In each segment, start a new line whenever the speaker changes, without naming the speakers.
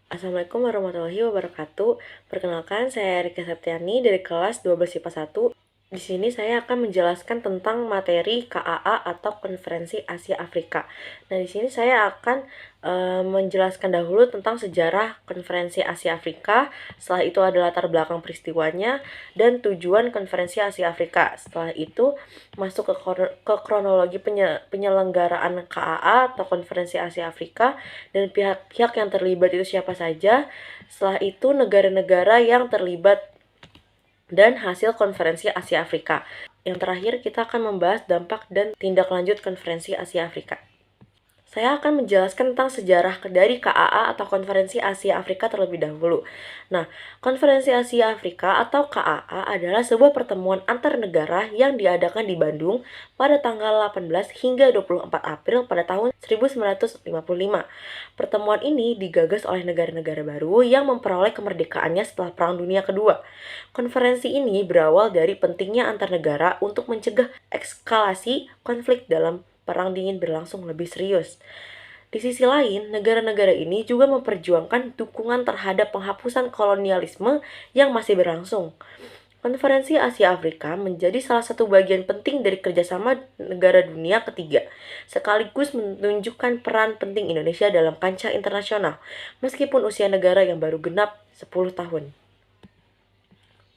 Assalamualaikum warahmatullahi wabarakatuh. Perkenalkan, saya Rika Septiani dari kelas 12 IPA 1. Di sini saya akan menjelaskan tentang materi KAA atau Konferensi Asia Afrika. Nah, di sini saya akan menjelaskan dahulu tentang sejarah Konferensi Asia Afrika. Setelah itu ada latar belakang peristiwanya dan tujuan Konferensi Asia Afrika. Setelah itu masuk ke kronologi penyelenggaraan KAA atau Konferensi Asia Afrika dan pihak-pihak yang terlibat itu siapa saja. Setelah itu negara-negara yang terlibat dan hasil Konferensi Asia Afrika. Yang terakhir kita akan membahas dampak dan tindak lanjut Konferensi Asia Afrika. Saya akan menjelaskan tentang sejarah dari KAA atau Konferensi Asia Afrika terlebih dahulu. Nah, Konferensi Asia Afrika atau KAA adalah sebuah pertemuan antar negara yang diadakan di Bandung pada tanggal 18 hingga 24 April pada tahun 1955. Pertemuan ini digagas oleh negara-negara baru yang memperoleh kemerdekaannya setelah Perang Dunia Kedua. Konferensi ini berawal dari pentingnya antar negara untuk mencegah eskalasi konflik dalam Perang Dingin berlangsung lebih serius. Di sisi lain, negara-negara ini juga memperjuangkan dukungan terhadap penghapusan kolonialisme yang masih berlangsung. Konferensi Asia Afrika menjadi salah satu bagian penting dari kerjasama negara dunia ketiga, sekaligus menunjukkan peran penting Indonesia dalam kancah internasional, meskipun usia negara yang baru genap 10 tahun.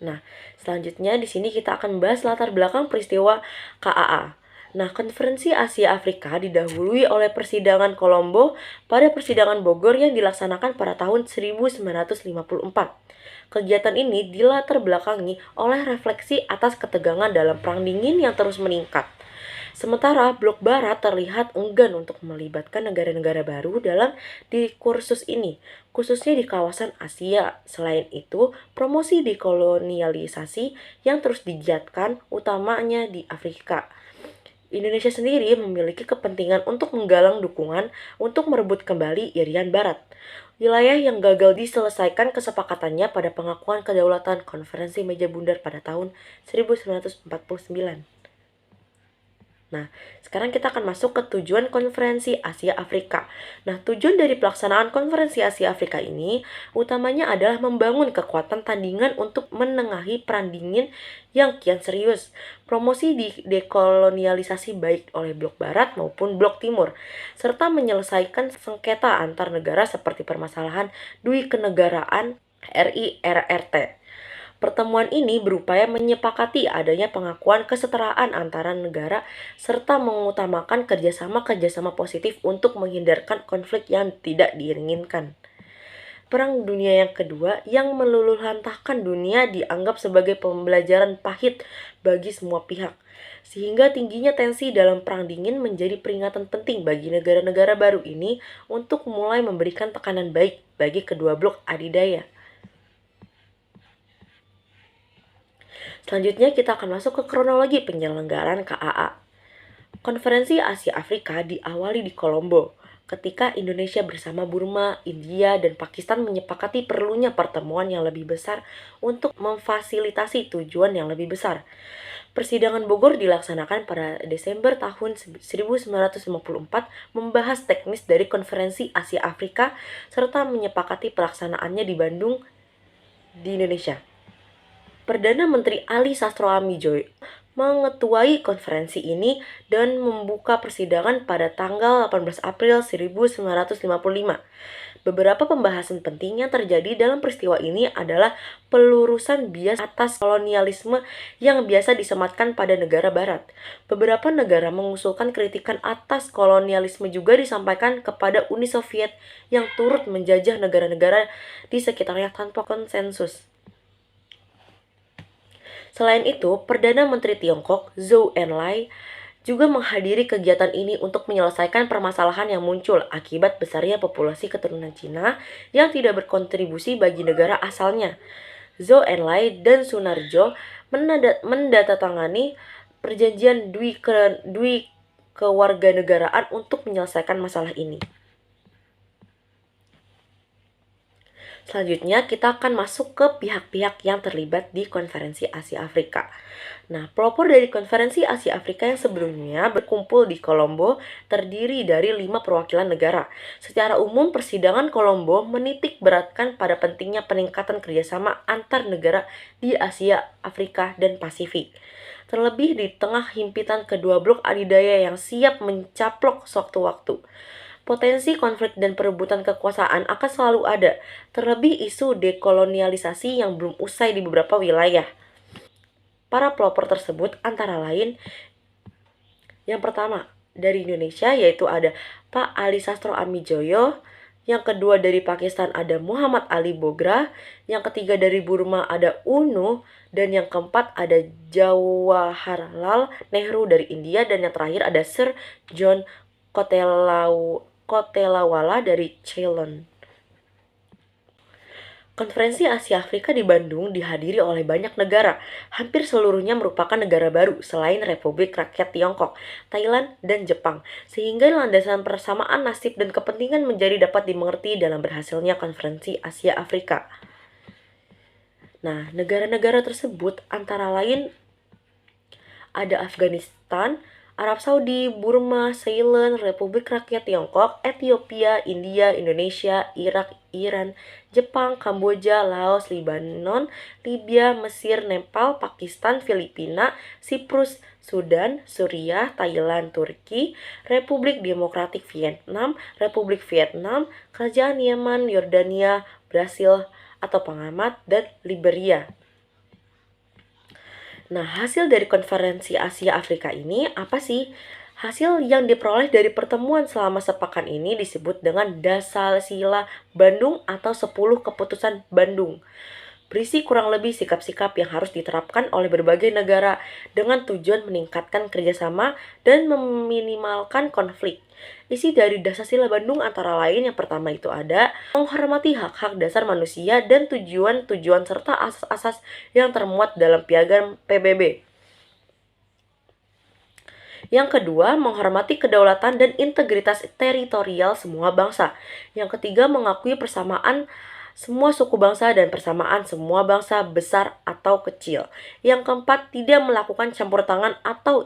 Nah, selanjutnya di sini kita akan membahas latar belakang peristiwa KAA. Nah, Konferensi Asia Afrika didahului oleh Persidangan Kolombo pada Persidangan Bogor yang dilaksanakan pada tahun 1954. Kegiatan ini dilatar belakangi oleh refleksi atas ketegangan dalam Perang Dingin yang terus meningkat. Sementara blok barat terlihat enggan untuk melibatkan negara-negara baru dalam diskursus ini, khususnya di kawasan Asia. Selain itu, promosi dekolonialisasi yang terus digiatkan utamanya di Afrika. Indonesia sendiri memiliki kepentingan untuk menggalang dukungan untuk merebut kembali Irian Barat, wilayah yang gagal diselesaikan kesepakatannya pada pengakuan kedaulatan Konferensi Meja Bundar pada tahun 1949. Nah, sekarang kita akan masuk ke tujuan Konferensi Asia Afrika. Nah, tujuan dari pelaksanaan Konferensi Asia Afrika ini utamanya adalah membangun kekuatan tandingan untuk menengahi perang dingin yang kian serius, promosi dekolonialisasi baik oleh blok barat maupun blok timur, serta menyelesaikan sengketa antar negara seperti permasalahan dui kenegaraan RI-RRT. Pertemuan ini berupaya menyepakati adanya pengakuan kesetaraan antara negara serta mengutamakan kerjasama-kerjasama positif untuk menghindarkan konflik yang tidak diinginkan. Perang Dunia yang Kedua yang meluluhlantahkan dunia dianggap sebagai pembelajaran pahit bagi semua pihak, sehingga tingginya tensi dalam Perang Dingin menjadi peringatan penting bagi negara-negara baru ini untuk mulai memberikan tekanan baik bagi kedua blok adidaya. Selanjutnya kita akan masuk ke kronologi penyelenggaraan KAA. Konferensi Asia Afrika diawali di Kolombo, ketika Indonesia bersama Burma, India, dan Pakistan menyepakati perlunya pertemuan yang lebih besar untuk memfasilitasi tujuan yang lebih besar. Persidangan Bogor dilaksanakan pada Desember tahun 1954 membahas teknis dari Konferensi Asia Afrika serta menyepakati pelaksanaannya di Bandung, di Indonesia. Perdana Menteri Ali Sastro Amijoyo mengetuai konferensi ini dan membuka persidangan pada tanggal 18 April 1955. Beberapa pembahasan penting yang terjadi dalam peristiwa ini adalah pelurusan bias atas kolonialisme yang biasa disematkan pada negara barat. Beberapa negara mengusulkan kritikan atas kolonialisme juga disampaikan kepada Uni Soviet yang turut menjajah negara-negara di sekitarnya tanpa konsensus. Selain itu, Perdana Menteri Tiongkok, Zhou Enlai, juga menghadiri kegiatan ini untuk menyelesaikan permasalahan yang muncul akibat besarnya populasi keturunan Cina yang tidak berkontribusi bagi negara asalnya. Zhou Enlai dan Sunarjo mendatangani perjanjian dui kewarganegaraan untuk menyelesaikan masalah ini. Selanjutnya kita akan masuk ke pihak-pihak yang terlibat di Konferensi Asia Afrika. Nah, pelopor dari Konferensi Asia Afrika yang sebelumnya berkumpul di Kolombo terdiri dari 5 perwakilan negara. Secara umum, persidangan Kolombo menitik beratkan pada pentingnya peningkatan kerjasama antar negara di Asia, Afrika, dan Pasifik. Terlebih di tengah himpitan kedua blok adidaya yang siap mencaplok sewaktu-waktu. Potensi konflik dan perebutan kekuasaan akan selalu ada, terlebih isu dekolonialisasi yang belum usai di beberapa wilayah. Para pelopor tersebut antara lain, yang pertama dari Indonesia yaitu ada Pak Ali Sastro Amijoyo, yang kedua dari Pakistan ada Muhammad Ali Bogra, yang ketiga dari Burma ada UNU, dan yang keempat ada Jawaharlal Nehru dari India, dan yang terakhir ada Sir John Kotelawala dari Ceylon. Konferensi Asia Afrika di Bandung dihadiri oleh banyak negara. Hampir seluruhnya merupakan negara baru selain Republik Rakyat Tiongkok, Thailand, dan Jepang. Sehingga landasan persamaan nasib dan kepentingan menjadi dapat dimengerti dalam berhasilnya Konferensi Asia Afrika. Nah, negara-negara tersebut antara lain ada Afghanistan, Arab Saudi, Burma, Ceylon, Republik Rakyat Tiongkok, Ethiopia, India, Indonesia, Irak, Iran, Jepang, Kamboja, Laos, Libanon, Libya, Mesir, Nepal, Pakistan, Filipina, Siprus, Sudan, Suriah, Thailand, Turki, Republik Demokratik Vietnam, Kerajaan Yaman, Yordania, Brasil atau pengamat, dan Liberia. Nah, hasil dari Konferensi Asia Afrika ini apa sih? Hasil yang diperoleh dari pertemuan selama sepekan ini disebut dengan Dasar-Sila Bandung atau 10 Keputusan Bandung. Berisi kurang lebih sikap-sikap yang harus diterapkan oleh berbagai negara dengan tujuan meningkatkan kerjasama dan meminimalkan konflik. Isi dari Dasar-Sila Bandung antara lain yang pertama itu ada menghormati hak-hak dasar manusia dan tujuan-tujuan serta asas-asas yang termuat dalam Piagam PBB. Yang kedua, menghormati kedaulatan dan integritas teritorial semua bangsa. Yang ketiga, mengakui persamaan semua suku bangsa dan persamaan semua bangsa besar atau kecil. Yang keempat, tidak melakukan campur tangan atau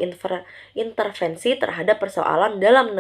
intervensi terhadap persoalan dalam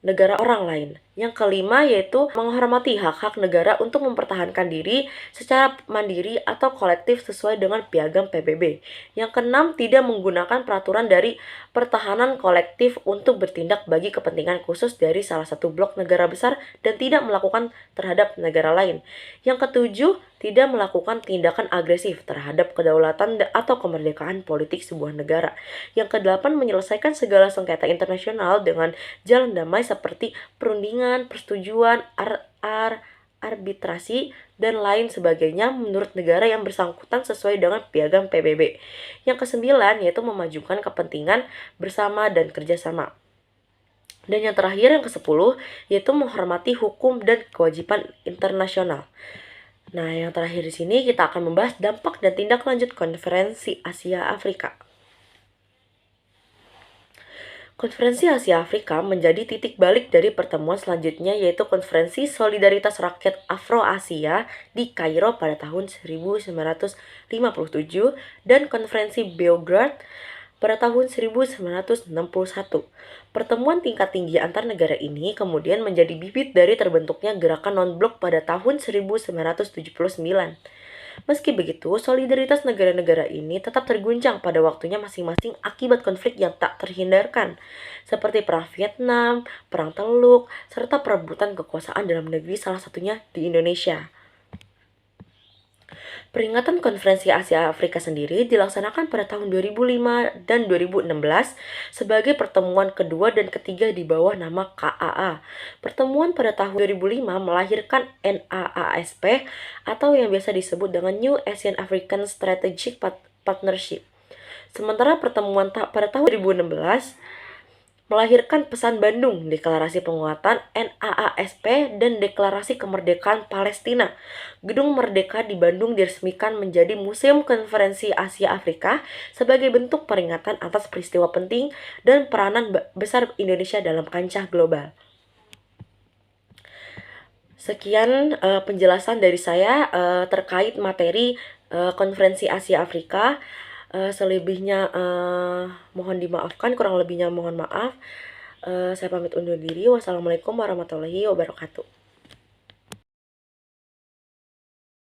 negara orang lain. Yang kelima yaitu menghormati hak-hak negara untuk mempertahankan diri secara mandiri atau kolektif sesuai dengan Piagam PBB. Yang keenam, tidak menggunakan peraturan dari pertahanan kolektif untuk bertindak bagi kepentingan khusus dari salah satu blok negara besar dan tidak melakukan terhadap negara lain. Yang ketujuh, tidak melakukan tindakan agresif terhadap kedaulatan atau kemerdekaan politik sebuah negara. Yang kedelapan, menyelesaikan segala sengketa internasional dengan jalan damai seperti perundingan, persetujuan, arbitrasi, dan lain sebagainya menurut negara yang bersangkutan sesuai dengan Piagam PBB. Yang kesembilan yaitu memajukan kepentingan bersama dan kerjasama. Dan yang terakhir yang ke-10 yaitu menghormati hukum dan kewajiban internasional. Nah, yang terakhir di sini kita akan membahas dampak dan tindak lanjut Konferensi Asia Afrika. Konferensi Asia Afrika menjadi titik balik dari pertemuan selanjutnya yaitu Konferensi Solidaritas Rakyat Afro-Asia di Kairo pada tahun 1957 dan Konferensi Beograd pada tahun 1961. Pertemuan tingkat tinggi antar negara ini kemudian menjadi bibit dari terbentuknya gerakan non-blok pada tahun 1979. Meski begitu, solidaritas negara-negara ini tetap terguncang pada waktunya masing-masing akibat konflik yang tak terhindarkan, seperti Perang Vietnam, Perang Teluk, serta perebutan kekuasaan dalam negeri salah satunya di Indonesia. Peringatan Konferensi Asia Afrika sendiri dilaksanakan pada tahun 2005 dan 2016 sebagai pertemuan kedua dan ketiga di bawah nama KAA. Pertemuan pada tahun 2005 melahirkan NAASP atau yang biasa disebut dengan New Asian African Strategic Partnership. Sementara pertemuan pada tahun 2016 melahirkan Pesan Bandung, Deklarasi Penguatan NAASP, dan Deklarasi Kemerdekaan Palestina. Gedung Merdeka di Bandung diresmikan menjadi Museum Konferensi Asia Afrika sebagai bentuk peringatan atas peristiwa penting dan peranan besar Indonesia dalam kancah global. Sekian penjelasan dari saya terkait materi Konferensi Asia Afrika. Selebihnya mohon dimaafkan, kurang lebihnya mohon maaf. Saya pamit undur diri. Wassalamualaikum warahmatullahi wabarakatuh.